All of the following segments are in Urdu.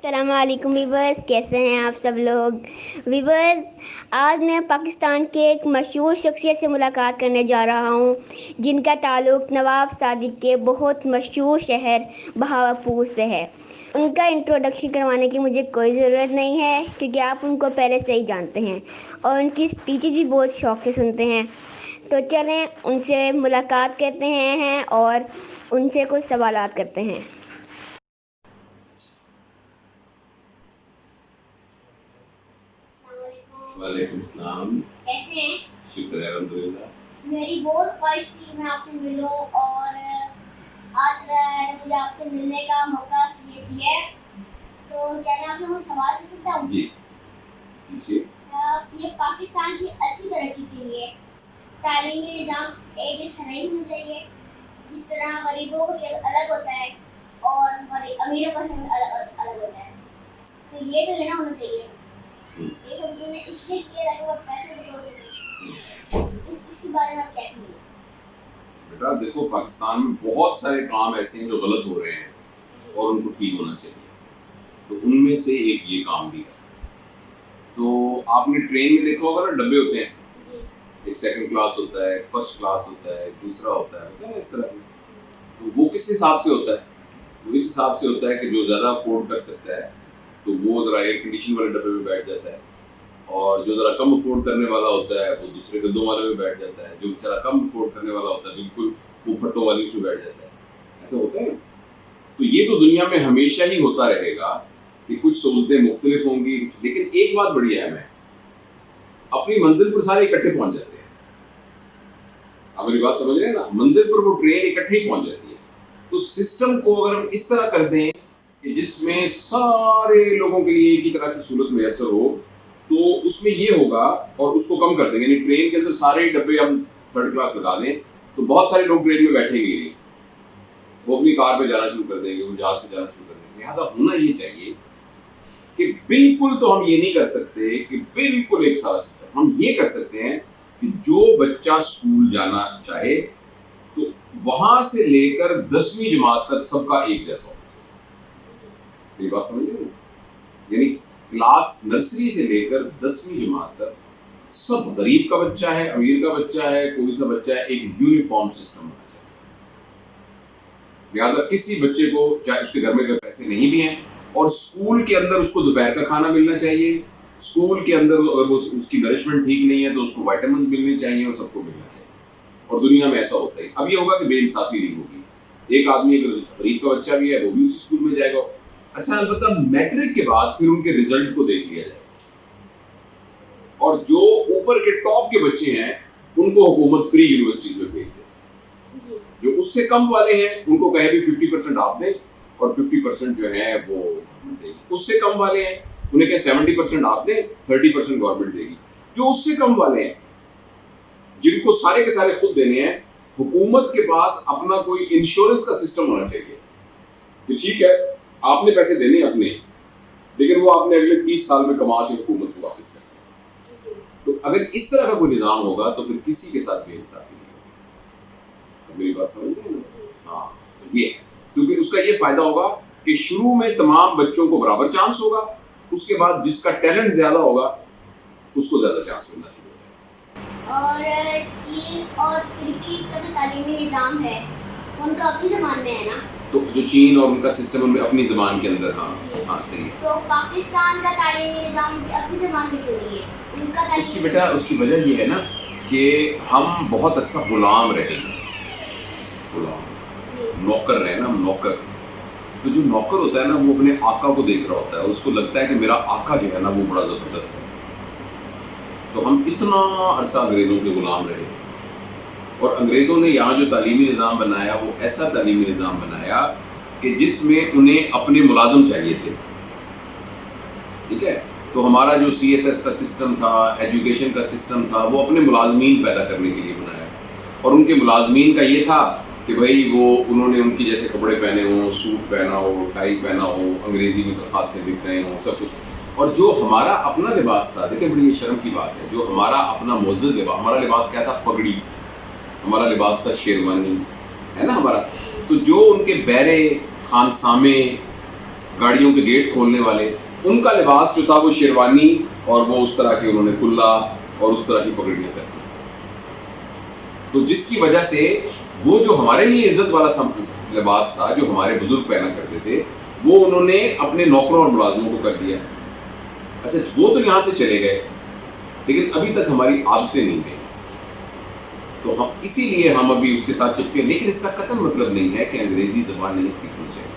السلام علیکم ویورز، کیسے ہیں آپ سب لوگ؟ ویورز، آج میں پاکستان کے ایک مشہور شخصیت سے ملاقات کرنے جا رہا ہوں جن کا تعلق نواب صادق کے بہت مشہور شہر بہاولپور سے ہے۔ ان کا انٹروڈکشن کروانے کی مجھے کوئی ضرورت نہیں ہے کیونکہ آپ ان کو پہلے سے ہی جانتے ہیں اور ان کی اسپیچز بھی بہت شوق سے سنتے ہیں۔ تو چلیں ان سے ملاقات کرتے ہیں اور ان سے کچھ سوالات کرتے ہیں۔ وعلیکم السلام، کیسے ہیں؟ شکر ہے الحمدللہ۔ میری بہت خواہش تھی میں آپ سے ملوں اور آج مجھے آپ سے ملنے کا موقع دیا ہے، تو کیا میں آپ سے کچھ سوال کر سکتا ہوں؟ جی جی۔ یہ پاکستان کی اچھی ترقی کے لیے تعلیمی نظام ایک جیسا نہیں ہونا چاہیے، جس طرح غریبوں کا شہر الگ ہوتا ہے اور امیروں کا شہر الگ ہوتا ہے، تو یہ تو لینا ہونا چاہیے۔ یہ سب نے اس لیے کیا ہے وہ پیسے بٹور سکتے، اس کے بارے میں آپ کیا کہیں گے؟ بیٹا دیکھو، پاکستان میں بہت سارے کام ایسے ہیں جو غلط ہو رہے ہیں اور ان کو ٹھیک ہونا چاہیے، تو ان میں سے ایک یہ کام بھی ہے۔ تو آپ نے ٹرین میں دیکھا ہوگا نا، ڈبے ہوتے ہیں، ایک سیکنڈ کلاس ہوتا ہے، ایک فرسٹ کلاس ہوتا ہے، ایک دوسرا ہوتا ہے اس طرح کی۔ تو وہ کس حساب سے ہوتا ہے؟ وہ اس حساب سے ہوتا ہے کہ جو زیادہ افورڈ کر سکتا ہے تو وہ ذرا ایئر کنڈیشن والے ڈبے میں بیٹھ جاتا ہے، اور جو ذرا کم افورڈ کرنے والا ہوتا ہے وہ دوسرے گدوں والے میں بیٹھ جاتا ہے، جو ذرا کم افورڈ کرنے والا ہوتا ہے بالکل وہ پھٹوں والی اس میں بیٹھ جاتا ہے۔ ایسا ہوتا ہے۔ تو یہ تو دنیا میں ہمیشہ ہی ہوتا رہے گا کہ کچھ سہولتیں مختلف ہوں گی، لیکن ایک بات بڑی اہم ہے، اپنی منزل پر سارے اکٹھے پہنچ جاتے ہیں۔ آپ میری بات سمجھ رہے ہیں نا؟ منزل پر وہ ٹرین اکٹھے ہی پہنچ جاتی ہے۔ تو سسٹم کو اگر ہم اس طرح کر دیں کہ جس میں سارے لوگوں کے لیے ایک ہی طرح کی سہولت میسر ہو، تو اس میں یہ ہوگا، اور اس کو کم کر دیں گے، یعنی ٹرین کے اندر سارے ڈبے ہم تھرڈ کلاس لگا دیں تو بہت سارے لوگ ٹرین میں بیٹھیں گے نہیں، وہ اپنی کار پہ جانا شروع کر دیں گے، وہ جہاز پہ جانا شروع کر دیں گے۔ لہٰذا ہونا یہ چاہیے کہ بالکل تو ہم یہ نہیں کر سکتے کہ بالکل ایک سارا سسٹم، ہم یہ کر سکتے ہیں کہ جو بچہ اسکول جانا چاہے تو وہاں سے لے کر 10ویں جماعت تک سب کا ایک جیسا ہونا چاہیے۔ یہ بات سمجھ رہے ہیں؟ یعنی کلاس نرسری سے لے کر 10ویں جماعت تک سب، غریب کا بچہ ہے، امیر کا بچہ ہے، کوئی سا بچہ ہے، ایک یونیفارم سسٹم ہونا چاہیے۔ لہٰذا کسی بچے کو، چاہے اس کے گھر میں اگر پیسے نہیں بھی ہیں، اور اسکول کے اندر اس کو دوپہر کا کھانا ملنا چاہیے، اسکول کے اندر اگر اس کی نرشمنٹ ٹھیک نہیں ہے تو اس کو وائٹامنز ملنے چاہیے، اور سب کو ملنا چاہیے۔ اور دنیا میں ایسا ہوتا ہے۔ اب یہ ہوگا کہ بے انصافی نہیں ہوگی، ایک آدمی اگر غریب کا بچہ بھی ہے وہ بھی اس اسکول میں جائے گا۔ اچھا، البتہ میٹرک کے بعد پھر ان کے رزلٹ کو دیکھ لیا جائے، اور جو اوپر کے ٹاپ کے بچے ہیں ان کو حکومت فری یونیورسٹیز میں بھیج دے، جو اس سے کم والے ہیں ان کو کہے بھی 50% آپ دیں اور 50% جو ہے وہ گورنمنٹ دے گی۔ اس سے کم والے ہیں انہیں کہیں 70% آپ دیں، 30% گورنمنٹ دے گی۔ جو اس سے کم والے ہیں جن کو سارے کے سارے خود دینے ہیں، حکومت کے پاس اپنا کوئی انشورنس کا سسٹم ہونا چاہیے کہ ٹھیک ہے آپ نے پیسے دینے اپنے، لیکن وہ آپ نے اگلے 30 سال میں کما کے حکومت کو واپس کرنا۔ تو اگر اس طرح کا کوئی نظام ہوگا تو پھر کسی کے ساتھ بے انصافی نہیں ہوگی۔ میری بات سمجھ رہے ہیں؟ ہاں، یہ کیونکہ اس کا یہ فائدہ ہوگا کہ شروع میں تمام بچوں کو برابر چانس ہوگا، اس کے بعد جس کا ٹیلنٹ زیادہ ہوگا اس کو زیادہ چانس ملنا شروع ہوگا۔ اور چین اور ترکی کا جو تعلیمی نظام ہے ان کا اپنی زبان میں ہے نا؟ تو جو چین اور ان کا سسٹم ان میں اپنی زبان کے اندر، ہاں صحیح ہے۔ تو پاکستان کا تعلیمی نظام اپنی زبان میں کیوں نہیں ہے؟ ان کا اس کی بیٹا اس کی وجہ یہ ہے نا کہ ہم بہت عرصہ غلام رہے، غلام نوکر رہے نا، ہم نوکر۔ تو جو نوکر ہوتا ہے نا وہ اپنے آقا کو دیکھ رہا ہوتا ہے، اور اس کو لگتا ہے کہ میرا آقا جو ہے نا وہ بڑا زبردست ہے۔ تو ہم اتنا عرصہ انگریزوں کے غلام رہے، اور انگریزوں نے یہاں جو تعلیمی نظام بنایا وہ ایسا تعلیمی نظام بنایا کہ جس میں انہیں اپنے ملازم چاہیے تھے، ٹھیک ہے؟ تو ہمارا جو CSS کا سسٹم تھا، ایجوکیشن کا سسٹم تھا، وہ اپنے ملازمین پیدا کرنے کے لیے بنایا، اور ان کے ملازمین کا یہ تھا کہ بھائی وہ انہوں نے ان کی جیسے کپڑے پہنے ہوں، سوٹ پہنا ہو، ٹائی پہنا ہو، انگریزی میں درخواستیں لکھ رہے ہوں، سب کچھ۔ اور جو ہمارا اپنا لباس تھا، دیکھیں بڑی شرم کی بات ہے، جو ہمارا اپنا معزز لباس، ہمارا لباس کیا تھا؟ پگڑی، ہمارا لباس تھا شیروانی، ہے نا ہمارا۔ تو جو ان کے بیرے، خانسامے، گاڑیوں کے گیٹ کھولنے والے، ان کا لباس جو تھا وہ شیروانی اور وہ اس طرح کے انہوں نے کلا اور اس طرح کی پگڑیاں کرتی. تو جس کی وجہ سے وہ جو ہمارے لیے عزت والا لباس تھا جو ہمارے بزرگ پہنا کرتے تھے وہ انہوں نے اپنے نوکروں اور ملازموں کو کر دیا. اچھا وہ تو یہاں سے چلے گئے لیکن ابھی تک ہماری عادتیں نہیں گئی، تو ہم اسی لیے ہم ابھی اس کے ساتھ چپکے. لیکن اس کا قطعاً مطلب نہیں ہے کہ انگریزی زبان نہیں سیکھنی چاہیے.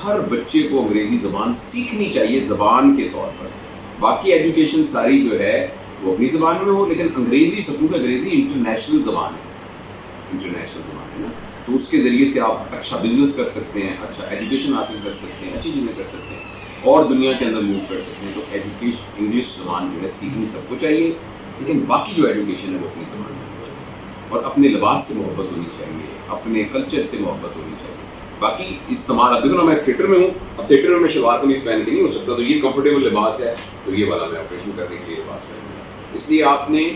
ہر بچے کو انگریزی زبان سیکھنی چاہیے زبان کے طور پر. باقی ایجوکیشن ساری جو ہے وہ اپنی زبان میں ہو، لیکن انگریزی سب کو انگریزی انٹرنیشنل زبان ہے نا. تو اس کے ذریعے سے آپ اچھا بزنس کر سکتے ہیں، اچھا ایجوکیشن حاصل کر سکتے ہیں، اچھی چیزیں کر سکتے ہیں اور دنیا کے اندر موو کر سکتے ہیں. تو ایجوکیشن انگلش زبان جو ہے سیکھنی سب کو چاہیے، لیکن باقی جو ایجوکیشن ہے وہ اپنی زبان میں ہونی چاہیے اور اپنے لباس سے محبت ہونی چاہیے، اپنے کلچر سے محبت ہونی چاہیے. باقی استعمال اب دیکھو نا میں تھیٹر میں ہوں، اب تھیٹر میں شلوار قمیض پہن کے نہیں ہو سکتا، تو یہ کمفرٹیبل لباس ہے تو یہ والا میں آپریشن کرنے کے لیے لباس پہن گا. اس لیے آپ نے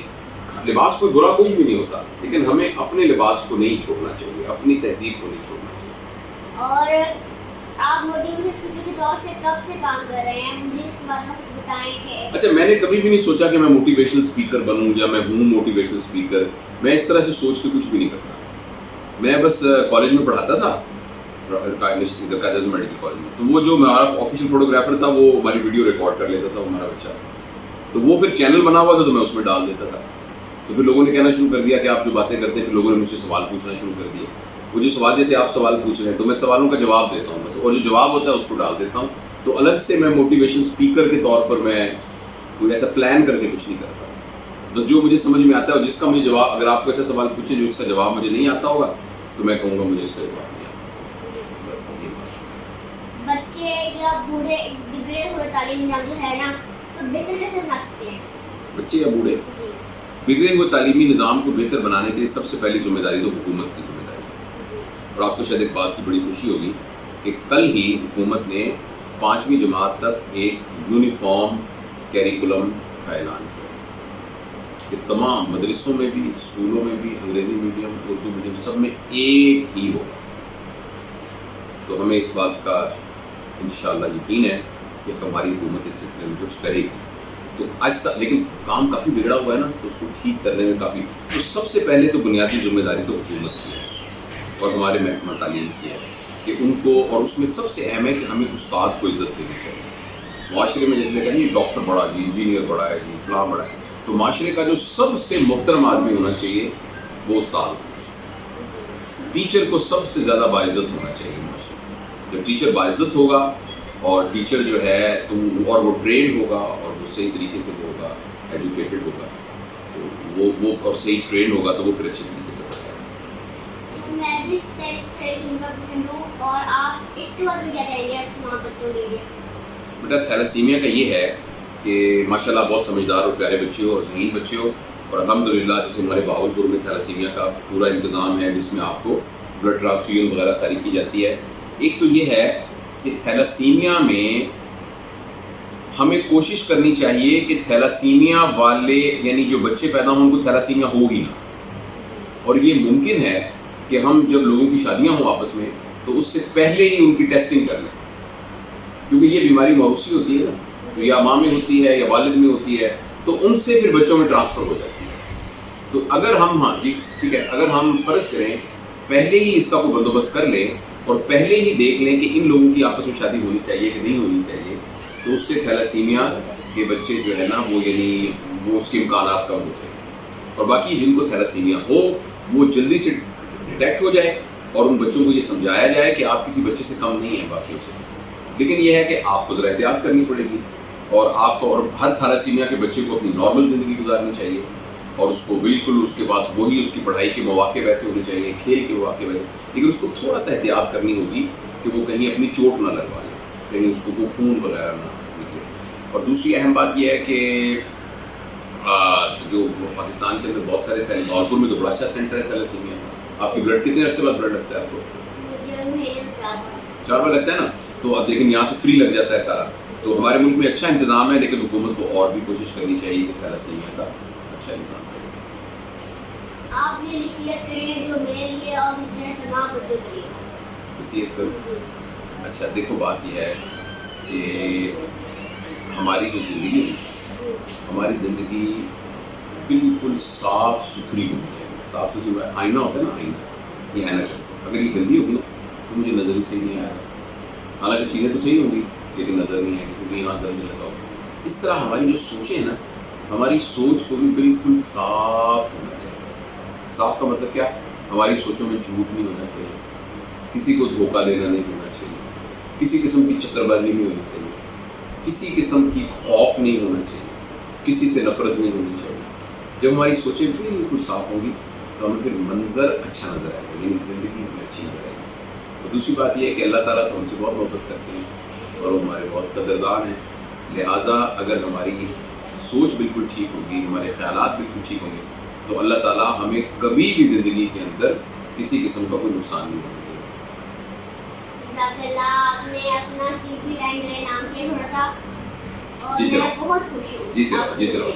لباس کوئی برا کوئی بھی نہیں ہوتا، لیکن ہمیں اپنے لباس کو نہیں چھوڑنا چاہیے، اپنی تہذیب کو نہیں چھوڑنا چاہیے. اور آپ موٹیویشن اسپیکر کے طور سے کب سے کام کر رہے ہیں؟ مجھے اس بارے میں کچھ بتائیں کہ اچھا میں نے کبھی بھی نہیں سوچا کہ میں موٹیویشنل اسپیکر بنوں یا میں ہوں موٹیویشنل اسپیکر. میں اس طرح سے سوچ کے کچھ بھی نہیں کرتا. میں بس کالج میں پڑھاتا تھا میڈیکل کالج میں، تو وہ جو ہمارا آفیشیل فوٹوگرافر تھا وہ ہماری ویڈیو ریکارڈ کر لیتا تھا، وہ ہمارا بچہ. تو وہ پھر چینل بنا ہوا تھا تو میں اس میں ڈال دیتا تھا. تو پھر لوگوں نے کہنا شروع کر دیا کہ آپ جو باتیں کرتے ہیں، پھر لوگوں نے مجھ سے سوال پوچھنا شروع کر دیا. وہ جو سوال جیسے آپ سوال پوچھ رہے ہیں تو میں سوالوں کا جواب دیتا ہوں بس، اور جو جواب ہوتا ہے اس کو ڈال دیتا ہوں. تو الگ سے میں موٹیویشن اسپیکر کے طور پر میں کوئی ایسا پلان کر کے کچھ نہیں کرتا. بس جو مجھے سمجھ میں آتا ہے اور جس کا مجھے جواب، اگر آپ کو ایسا سوال پوچھیں جو اس کا جواب مجھے نہیں آتا ہوگا تو میں کہوں گا مجھے اس کا جواب نہیں آتا. بس یہ بچے یا بوڑھے اس بگڑے ہوئے تعلیم نظام جو ہے نا تو بہتر کیسے بنا سکتے ہیں؟ بچے یا بوڑھے بگڑے ہوئے تعلیمی نظام کو بہتر بنانے کے لیے سب سے پہلی ذمہ داری تو حکومت کی ذمہ داری ہے. اور آپ کو شاید ایک بات کی بڑی خوشی ہوگی کہ کل ہی حکومت نے 5ویں جماعت تک ایک یونیفارم کیریکولم کا اعلان کیا کہ تمام مدرسوں میں بھی، اسکولوں میں بھی، انگریزی میڈیم، اردو میڈیم سب میں ایک ہی ہوگا. تو ہمیں اس بات کا انشاءاللہ یقین ہے کہ ہماری حکومت اس سلسلے میں کچھ کرے گی. تو آہستہ، لیکن کام کافی بگڑا ہوا ہے نا، تو اس کو ٹھیک کرنے میں کافی، تو سب سے پہلے تو بنیادی ذمہ داری تو حکومت کی ہے اور ہمارے محکمہ تعلیم کی ہے کہ ان کو، اور اس میں سب سے اہم ہے کہ ہمیں استاد کو عزت دینی چاہیے. معاشرے میں جیسے کہیں ڈاکٹر بڑا جی، انجینئر بڑا ہے جی، فلاں بڑا ہے، تو معاشرے کا جو سب سے محترم آدمی ہونا چاہیے وہ استاد. ٹیچر کو سب سے زیادہ باعزت ہونا چاہیے معاشرے میں. جب ٹیچر باعزت ہوگا اور ٹیچر جو ہے تو اور وہ ٹرینڈ ہوگا اور وہ صحیح طریقے سے ہوگا، ایجوکیٹڈ ہوگا، تو وہ اور صحیح ٹرینڈ ہوگا تو وہ پھر اچھے طریقے سے پڑھائے گا. میں بھی تھیلیسیمیا کا پیشنٹ ہوں، اور آپ اس کے بارے میں کیا کہیں گے تمام بچوں کے لیے؟ بیٹا تھیلیسیمیا کا یہ ہے کہ ماشاءاللہ بہت سمجھدار اور پیارے بچے ہو اور ذہین بچے ہو، اور الحمدللہ جیسے ہمارے بہاولپور میں تھیلیسیمیا کا پورا انتظام ہے جس میں آپ کو بلڈ ٹرانسفیوژن وغیرہ ساری کی جاتی ہے. ایک تو یہ ہے کہ تھیلیسیمیا میں ہمیں کوشش کرنی چاہیے کہ تھیلیسیمیا والے یعنی جو بچے پیدا ہوں ان کو تھیلیسیمیا ہو ہی نہ. اور یہ ممکن ہے کہ ہم جب لوگوں کی شادیاں ہوں آپس میں تو اس سے پہلے ہی ان کی ٹیسٹنگ کر لیں، کیونکہ یہ بیماری موروثی ہوتی ہے نا، تو یا ماں میں ہوتی ہے یا والد میں ہوتی ہے، تو ان سے پھر بچوں میں ٹرانسفر ہو جاتی ہے. تو اگر ہم، ہاں جی ٹھیک ہے، اگر ہم فرض کریں پہلے ہی اس کا کوئی بندوبست کر لیں اور پہلے ہی دیکھ لیں کہ ان لوگوں کی آپس میں شادی ہونی چاہیے کہ نہیں ہونی چاہیے، تو اس سے تھیلیسیمیا کے بچے جو ہے نا وہ یعنی وہ اس کے امکانات کم ہوتے ہیں. اور باقی جن کو تھیلیسیمیا ہو وہ جلدی سے ڈیٹیکٹ ہو جائے اور ان بچوں کو یہ سمجھایا جائے کہ آپ کسی بچے سے کم نہیں ہیں باقیوں سے. لیکن یہ ہے کہ آپ کو ذرا احتیاط کرنی پڑے گی، اور آپ کو، اور ہر تھیلیسیمیا کے بچے کو اپنی نارمل زندگی گزارنی چاہیے، اور اس کو بالکل اس کے پاس وہی اس کی پڑھائی کے مواقع ویسے ہونے چاہیے، کھیل کے مواقع ویسے، لیکن اس کو تھوڑا سا احتیاط کرنی ہوگی کہ وہ کہیں اپنی چوٹ نہ لگوا لے، کہیں اس کو وہ خون وغیرہ نہ نکلے. اور دوسری اہم بات یہ ہے کہ جو پاکستان کے اندر بہت سارے بہاولپور میں تو بڑا اچھا سینٹر ہے تھیلیسیمیا کا. آپ کی بلڈ کتنے عرصے بعد بلڈ لگتا ہے آپ کو؟ 4 بار لگتا ہے نا. تو اب دیکھیں یہاں سے فری لگ جاتا ہے سارا. تو ہمارے ملک میں اچھا انتظام ہے، لیکن حکومت کو اور بھی کوشش کرنی چاہیے کہ تھیلیسیمیا کا اچھا انتظام کرے. آپ یہ نصیحت کریں جو میرے لیے اور مجھے تمام بچوں کے لیے. نصیحت کروں، اچھا دیکھو بات یہ ہے کہ ہماری جو زندگی ہے ہماری زندگی بالکل صاف ستھری ہونی چاہیے. صاف ستھری آئینہ ہوتا ہے نا, آئینہ, یہ آئینہ کرتا, اگر یہ گندی ہوگی نا تو مجھے نظر ہی صحیح نہیں آئے گا. حالانکہ چیزیں تو صحیح ہوں گی لیکن نظر نہیں آئے گی کیونکہ یہاں درد لگا ہو. اس طرح ہماری جو سوچیں ہیں نا, ہماری سوچ کو بھی بالکل صاف ہونا چاہیے. صاف کا مطلب کیا؟ ہماری سوچوں میں جھوٹ نہیں ہونا چاہیے, کسی کو دھوکہ دینا نہیں ہونا چاہیے, کسی قسم کی چکر بازی نہیں ہونی چاہیے, کسی قسم کی خوف نہیں ہونا چاہیے, کسی سے نفرت نہیں ہونی چاہیے. جب ہماری سوچیں بالکل صاف ہوگی تو ہمیں پھر منظر اچھا نظر آئے گا, یعنی زندگی ہمیں اچھی نظر آئے گی. اور دوسری بات یہ ہے کہ اللہ تعالیٰ تو ہم سے بہت محبت کرتے ہیں اور وہ ہمارے بہت قدردان ہیں. لہٰذا اگر ہماری سوچ بالکل ٹھیک ہوگی, ہمارے خیالات بالکل ٹھیک ہوں گے, تو اللہ تعالیٰ ہمیں کبھی بھی زندگی کے اندر کسی قسم کا کوئی نقصان نہیں ہونے دے گا. جزاک اللہ, آپ نے اپنا قیمتی ٹائم میرے نام کیا چھوڑا تھا اور جی میں بہت خوش ہوں. جیتے رہو.